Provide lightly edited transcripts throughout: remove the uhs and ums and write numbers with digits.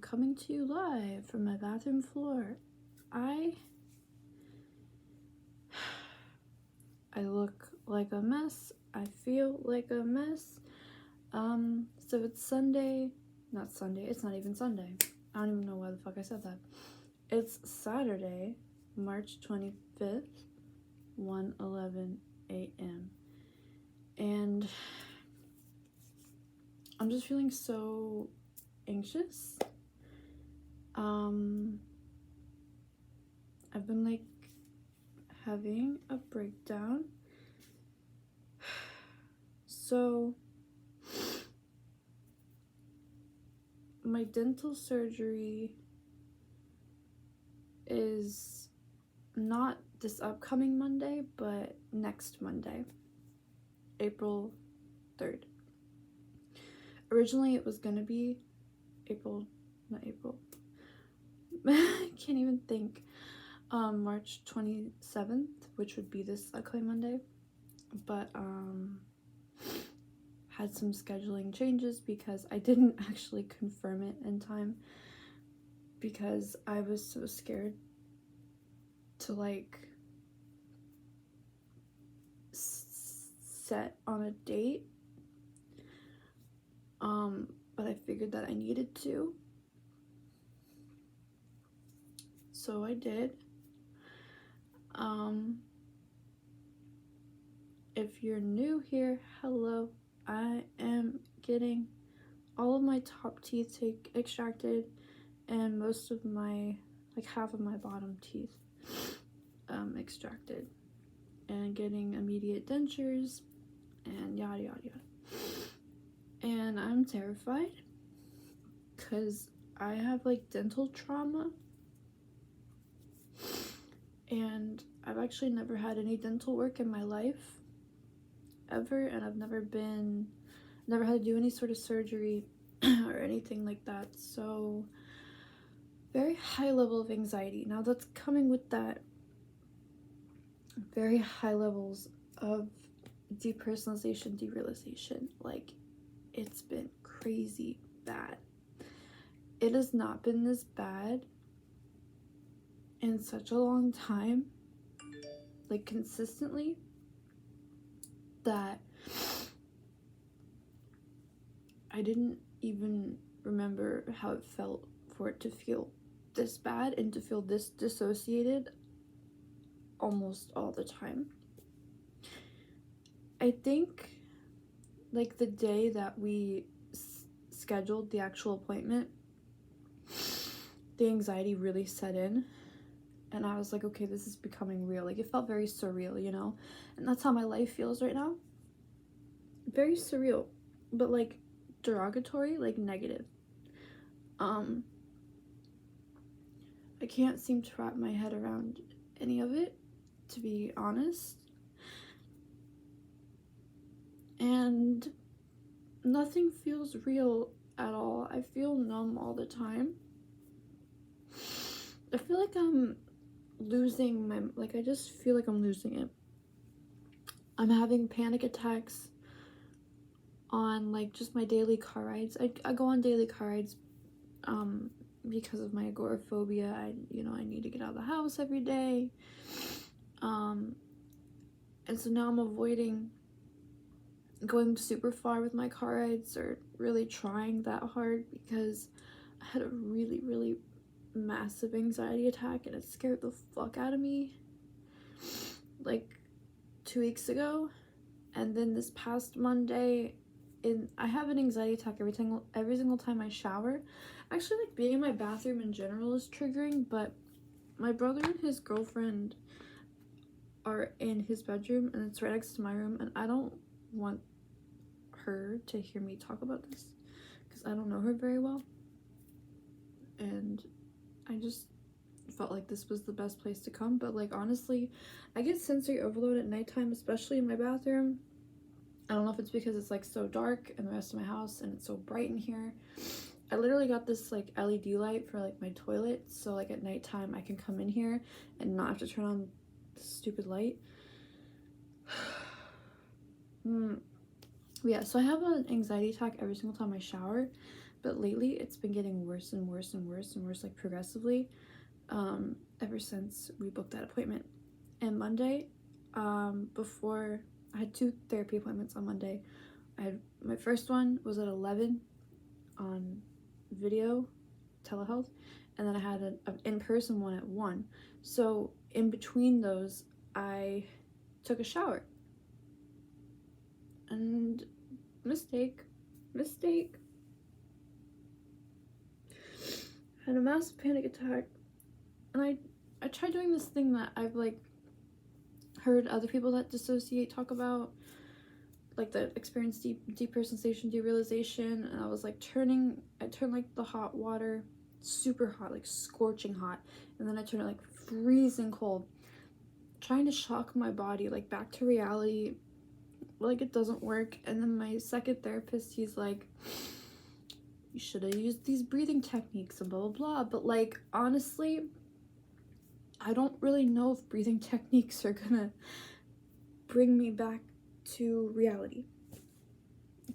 coming to you live from my bathroom floor. I look like a mess. I feel like a mess. So it's Sunday. Not Sunday. It's not even Sunday. I don't even know why the fuck I said that. It's Saturday, March 25th, 1:11 a.m. And I'm just feeling so anxious. I've been like having a breakdown. So my dental surgery is not this upcoming Monday, but next Monday, April 3rd. Originally it was gonna be I can't even think. March 27th, which would be this upcoming Monday, but had some scheduling changes because I didn't actually confirm it in time because I was so scared to like set on a date, but I figured that I needed to, so I did. If you're new here, hello. I am getting all of my top teeth extracted and most of my, like half of my bottom teeth extracted, and getting immediate dentures and yada yada yada. And I'm terrified because I have like dental trauma, and I've actually never had any dental work in my life ever, and I've never had to do any sort of surgery or anything like that, so very high level of anxiety. Now that's coming with that very high levels of depersonalization, derealization. Like, it's been crazy bad. It has not been this bad in such a long time, like consistently, that I didn't even remember how it felt for it to feel this bad and to feel this dissociated almost all the time. I think like the day that we scheduled the actual appointment, the anxiety really set in, and I was like, okay, this is becoming real. Like, it felt very surreal, you know? And that's how my life feels right now. Very surreal, but like derogatory, like negative. I can't seem to wrap my head around any of it, to be honest. And nothing feels real at all. I feel numb all the time. I feel like I'm losing my, like, I just feel like I'm losing it. I'm having panic attacks on like just my daily car rides. I go on daily car rides because of my agoraphobia. I need to get out of the house every day, and so now I'm avoiding going super far with my car rides or really trying that hard because I had a really massive anxiety attack and it scared the fuck out of me like 2 weeks ago. And then this past Monday, I have an anxiety attack every single time I shower. Actually, like, being in my bathroom in general is triggering, but my brother and his girlfriend are in his bedroom and it's right next to my room, and I don't want her to hear me talk about this because I don't know her very well, and I just felt like this was the best place to come. But like, honestly, I get sensory overload at nighttime, especially in my bathroom. I don't know if it's because it's like so dark in the rest of my house and it's so bright in here. I literally got this like LED light for like my toilet, so like at nighttime I can come in here and not have to turn on the stupid light. Yeah, so I have an anxiety attack every single time I shower but lately it's been getting worse and worse and worse and worse, like progressively, ever since we booked that appointment. And Monday, before I had 2 therapy appointments on Monday. My first one was at 11 on video telehealth, and then I had an in-person one at 1. So in between those, I took a shower. And mistake. Had a massive panic attack. And I tried doing this thing that I've like heard other people that dissociate talk about, like the experience depersonalization, derealization, and I was like I turned like the hot water super hot, like scorching hot, and then I turned it like freezing cold, trying to shock my body like back to reality. Like, it doesn't work. And then my second therapist, he's like, you should have used these breathing techniques and blah blah blah. But like, honestly, I don't really know if breathing techniques are gonna bring me back to reality.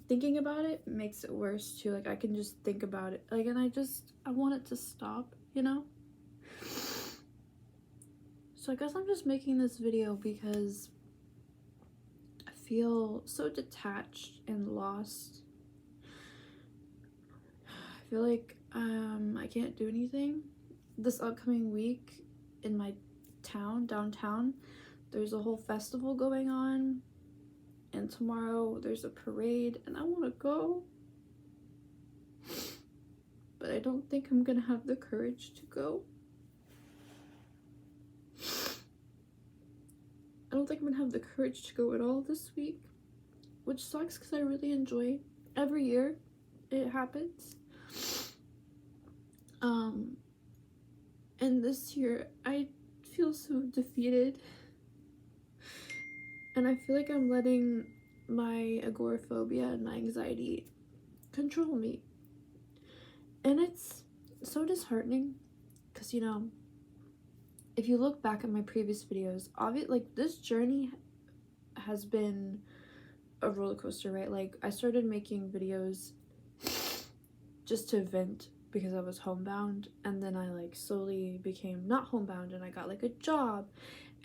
Thinking about it makes it worse too. Like, I can just think about it, like, and I want it to stop, you know? So I guess I'm just making this video because I feel so detached and lost. I feel like I can't do anything. This upcoming week in my town, downtown, there's a whole festival going on, and tomorrow there's a parade, and I want to go, but I don't think I'm gonna have the courage to go. I don't think I'm gonna have the courage to go at all this week, which sucks because I really enjoy every year it happens. And this year I feel so defeated, and I feel like I'm letting my agoraphobia and my anxiety control me, and it's so disheartening because, you know, if you look back at my previous videos, like, this journey has been a roller coaster, right? Like, I started making videos just to vent because I was homebound, and then I like slowly became not homebound, and I got like a job,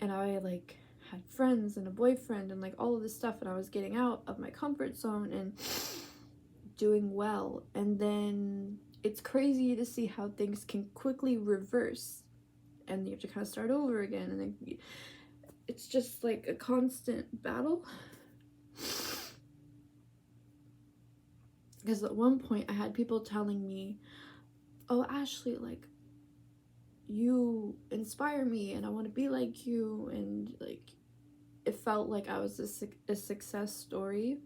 and I like had friends and a boyfriend and like all of this stuff, and I was getting out of my comfort zone and doing well. And then it's crazy to see how things can quickly reverse, and you have to kind of start over again, and then it's just like a constant battle. Because at one point I had people telling me, oh, Ashley, like, you inspire me and I want to be like you, and like, it felt like I was a success story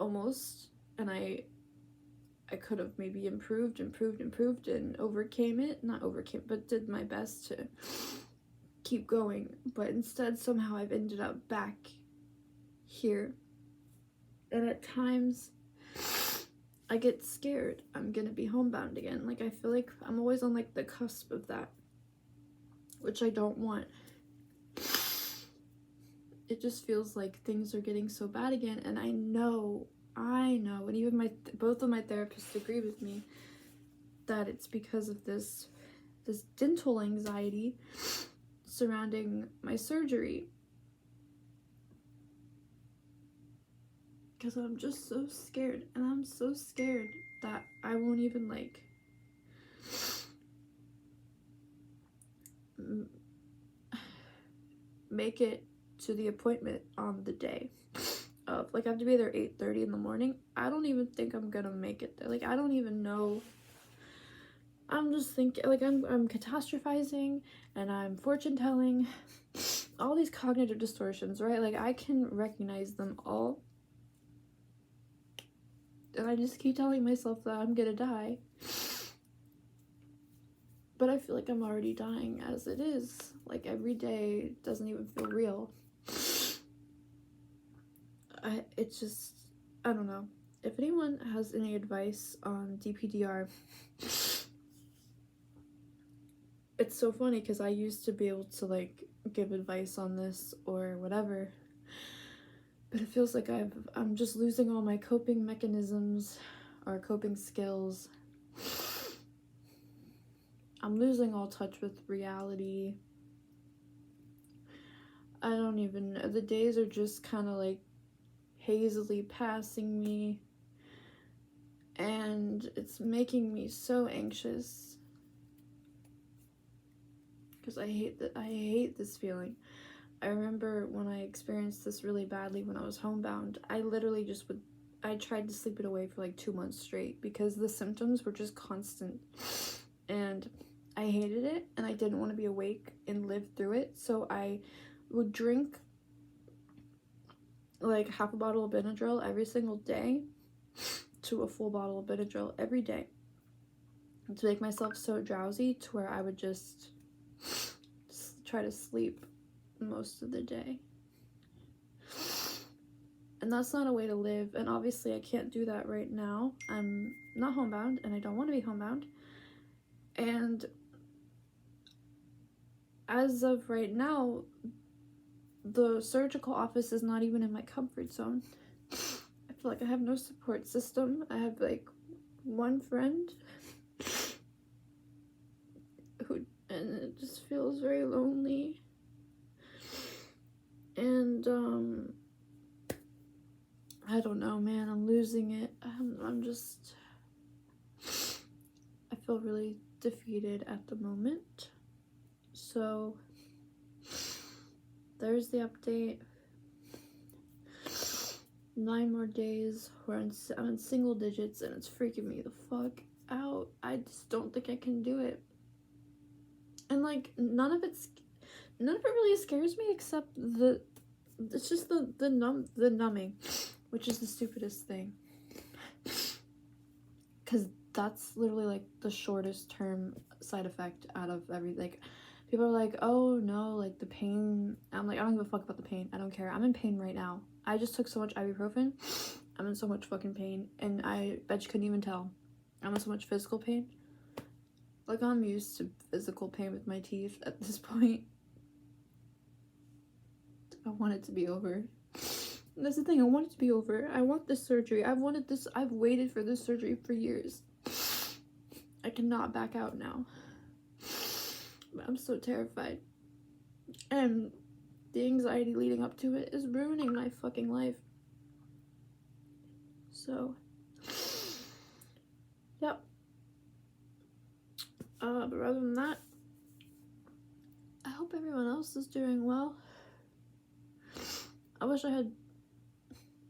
almost, and I could have maybe improved and overcame it, not overcame, but did my best to keep going. But instead, somehow I've ended up back here, and at times I get scared I'm gonna be homebound again. Like, I feel like I'm always on like the cusp of that, which I don't want. It just feels like things are getting so bad again, and I know, and even both of my therapists agree with me that it's because of this dental anxiety surrounding my surgery. Because I'm just so scared, and I'm so scared that I won't even like make it to the appointment on the day of, like, I have to be there 8:30 in the morning. I don't even think I'm gonna make it there. Like, I don't even know. I'm just thinking, like, I'm catastrophizing, and I'm fortune telling, all these cognitive distortions, right? Like, I can recognize them all, and I just keep telling myself that I'm gonna die, but I feel like I'm already dying as it is. Like, every day doesn't even feel real. It's just, I don't know. If anyone has any advice on DPDR, it's so funny because I used to be able to like give advice on this or whatever, but it feels like I'm just losing all my coping mechanisms or coping skills. I'm losing all touch with reality. I don't even know. The days are just kind of like hazily passing me, and it's making me so anxious because I hate this feeling. I remember when I experienced this really badly when I was homebound. I literally just I tried to sleep it away for like 2 months straight because the symptoms were just constant, and I hated it, and I didn't want to be awake and live through it. So I would drink like half a bottle of Benadryl every single day to a full bottle of Benadryl every day to make myself so drowsy to where I would just try to sleep most of the day. And that's not a way to live, and obviously I can't do that right now. I'm not homebound, and I don't want to be homebound. And as of right now, the surgical office is not even in my comfort zone. I feel like I have no support system. I have like one friend and it just feels very lonely. And I don't know, man. I'm losing it. I'm just, I feel really defeated at the moment. So there's the update. 9 more days where I'm in single digits, and it's freaking me the fuck out. I just don't think I can do it. And like none of it really scares me except it's just the numbing, which is the stupidest thing, because that's literally like the shortest term side effect out of everything. Like, people are like, oh no, like the pain. I'm like, I don't give a fuck about the pain. I don't care. I'm in pain right now. I just took so much ibuprofen. I'm in so much fucking pain, and I bet you couldn't even tell. I'm in so much physical pain. Like, I'm used to physical pain with my teeth at this point. I want it to be over. And that's the thing, I want it to be over. I want this surgery. I've waited for this surgery for years. I cannot back out now. But I'm so terrified. And the anxiety leading up to it is ruining my fucking life. So, yep. But rather than that, I hope everyone else is doing well. I wish I had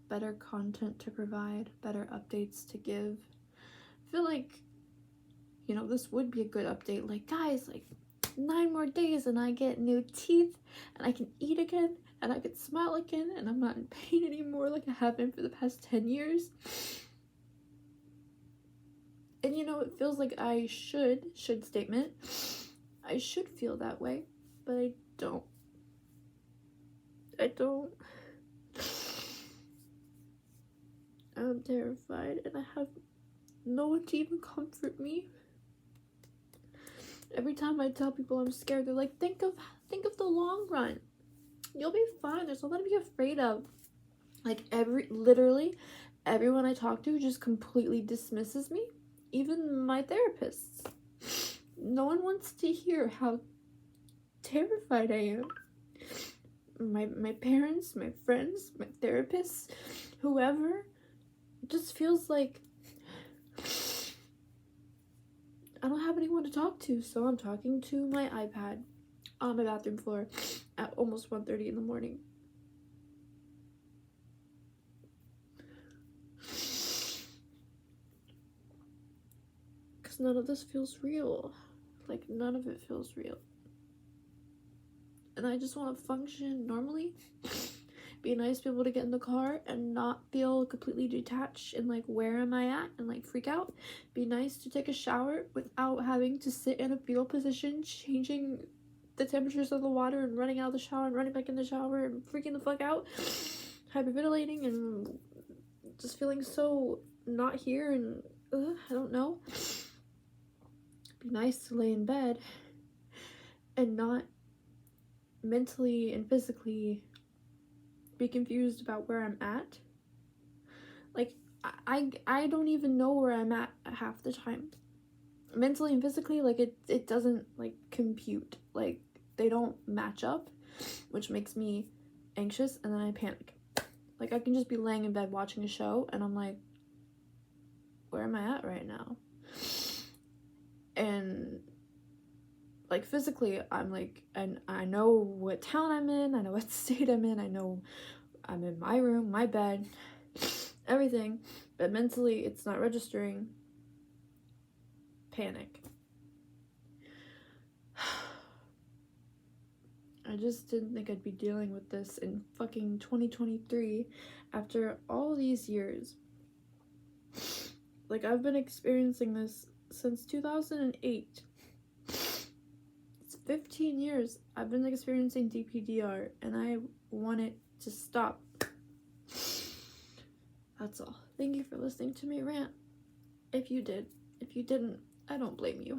better content to provide, better updates to give. I feel like, you know, this would be a good update. Like, guys, like 9 more days and I get new teeth and I can eat again and I can smile again and I'm not in pain anymore like I have been for the past 10 years. And you know, it feels like I should statement, I should feel that way, but I don't. I'm terrified and I have no one to even comfort me. Every time I tell people I'm scared, they're like, think of the long run. You'll be fine. There's nothing to be afraid of. Like, literally everyone I talk to just completely dismisses me. Even my therapists. No one wants to hear how terrified I am. My parents, my friends, my therapists, whoever, it just feels like I don't have anyone to talk to, so I'm talking to my iPad on my bathroom floor at almost 1:30 in the morning. Because none of this feels real. Like, none of it feels real. And I just want to function normally. Be nice to be able to get in the car and not feel completely detached and like, where am I at, and like freak out. Be nice to take a shower without having to sit in a fetal position, changing the temperatures of the water and running out of the shower and running back in the shower and freaking the fuck out, hyperventilating and just feeling so not here and I don't know. Be nice to lay in bed and not mentally and physically be confused about where I'm at. Like, I don't even know where I'm at half the time. Mentally and physically, like, it doesn't, like, compute. Like, they don't match up, which makes me anxious, and then I panic. Like, I can just be laying in bed watching a show, and I'm like, where am I at right now? And, like, physically, I'm like, and I know what town I'm in, I know what state I'm in, I know I'm in my room, my bed, everything, but mentally, it's not registering. Panic. I just didn't think I'd be dealing with this in fucking 2023 after all these years. Like, I've been experiencing this since 2008. It's 15 years I've been experiencing DPDR, and I want it to stop. That's all. Thank you for listening to me rant. If you did. If you didn't, I don't blame you.